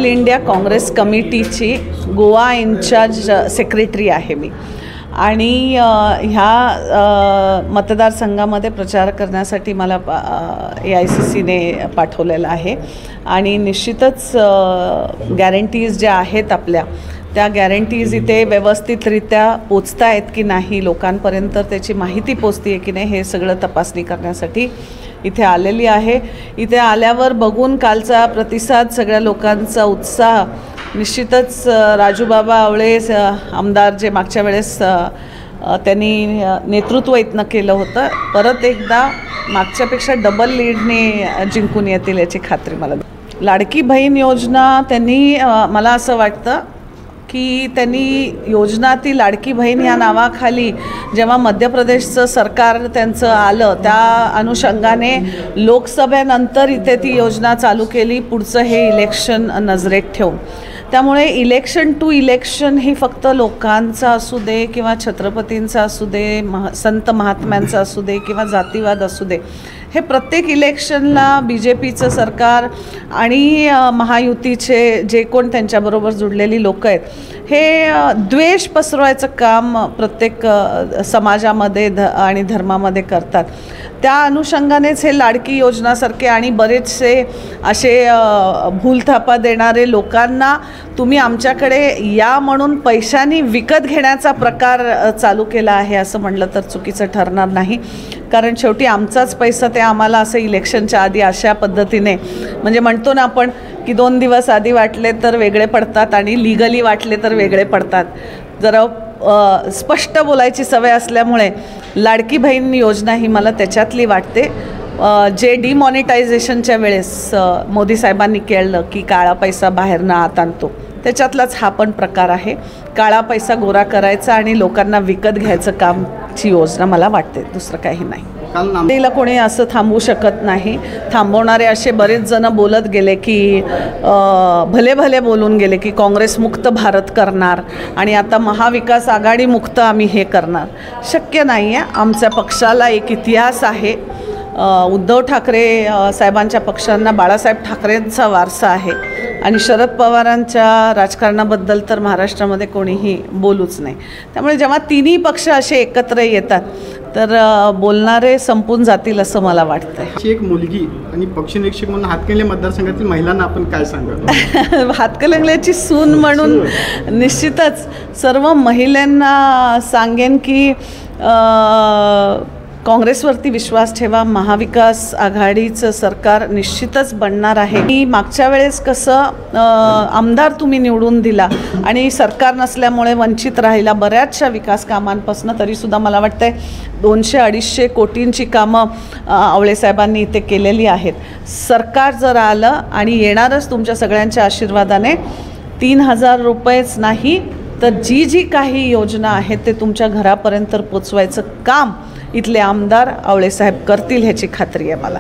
All India Congress कमिटीची Goa in-charge secretary आहे मी आणि ह्या मतदारसंघामध्ये प्रचार करण्यासाठी मला AICCने पाठवलेलं आहे आणि निश्चितच गॅरंटीज ज्या आहेत आपल्या त्या गॅरंटीज इथे व्यवस्थितरित्या पोचता आहेत की नाही, लोकांपर्यंत त्याची माहिती पोचते आहे की नाही, हे सगळं तपासणी करण्यासाठी इथे आलेली आहे. इथे आल्यावर बघून कालचा प्रतिसाद, सगळ्या लोकांचा उत्साह, निश्चितच राजूबाबा आवळे आमदार जे मागच्या वेळेस त्यांनी नेतृत्व इथनं केलं होतं, परत एकदा मागच्यापेक्षा डबल लीडने जिंकून येतील याची खात्री मला. लाडकी बहीण योजना त्यांनी, मला असं वाटतं की त्यांनी योजना ती लाडकी बहीण या नावाखाली जेव्हा मध्य प्रदेशचं सरकार त्यांचं आलं त्या अनुषंगाने लोकसभेनंतर इथे ती योजना चालू केली, पुढचं हे इलेक्शन नजरेत ठेवून. त्यामुळे इलेक्शन टू इलेक्शन ही फक्त लोकांचं असू दे किंवा छत्रपतींचं असू दे, संत महात्म्यांचं असू दे किंवा जातीवाद असू दे, हे प्रत्येक इलेक्शनला BJPचं सरकार आणि महायुतीचे जे कोण त्यांच्याबरोबर जुडलेली लोक आहेत हे द्वेष पसरवायचं काम प्रत्येक समाजामध्ये आणि धर्मामध्ये करतात. त्या अनुषंगानेच हे लाडकी योजनासारखे आणि बरेचसे असे भूलथापा देणारे लोकांना तुम्ही आमच्याकडे या म्हणून पैशांनी विकत घेण्याचा प्रकार चालू केला आहे असं म्हटलं तर चुकीचं ठरणार नाही. कारण शेवटी आमचाच पैसा ते आम्हाला असं इलेक्शनच्या आधी अशा पद्धतीने, म्हणजे म्हणतो ना आपण की 2 दिवस आधी वाटले तर वेगळे पडतात आणि लिगली वाटले तर वेगळे पडतात. जरा स्पष्ट बोलायची सवय असल्यामुळे लाडकी बहीण योजना ही मला त्याच्यातली वाटते. जे डिमॉनिटायझेशनच्या वेळेस मोदी साहेबांनी केलं की काळा पैसा बाहेरनं आत आणतो, त्याच्यातलाच हा पण प्रकार आहे. काळा पैसा गोरा करायचा आणि लोकांना विकत घ्यायचं कामची योजना मला वाटते, दुसरं काही नाही. तिला कोणी असं थांबवू शकत नाही. थांबवणारे असे बरेच जण बोलत गेले की भले भले बोलून गेले की काँग्रेस मुक्त भारत करणार आणि आता महाविकास आघाडी मुक्त आम्ही हे करणार. शक्य नाही आहे. आमच्या पक्षाला एक इतिहास आहे. उद्धव ठाकरे साहेबांच्या पक्षांना बाळासाहेब ठाकरेंचा वारसा आहे आणि शरद पवारांच्या राजकारणाबद्दल तर महाराष्ट्रामध्ये कोणीही बोलूच नाही. त्यामुळे जेव्हा तिन्ही पक्ष असे एकत्र येतात तर बोलणारे संपून जातील असं मला वाटतं. एक मुलगी आणि पक्षनिरीक्षक म्हणून हातकणंगले मतदारसंघातील महिलांना आपण काय सांगा? हातकणंगल्याची सून म्हणून निश्चितच सर्व महिलांना सांगेन की काँग्रेसवरती विश्वास ठेवा. महाविकास आघाडीचं सरकार निश्चितच बनणार आहे. की मागच्या वेळेस कसं आमदार तुम्ही निवडून दिला आणि सरकार नसल्यामुळे वंचित राहिला बऱ्याचशा विकास कामांपासून, तरीसुद्धा मला वाटतं 200-250 कोटींची कामं आवळे साहेबांनी इथे केलेली आहेत. सरकार जर आलं आणि येणारच तुमच्या सगळ्यांच्या आशीर्वादाने 3,000 रुपयेच नाही तर जी काही योजना आहेत ते तुमच्या घरापर्यंत पोचवायचं काम इथले आमदार आवळे साहेब करतील ह्याची खात्री आहे मला.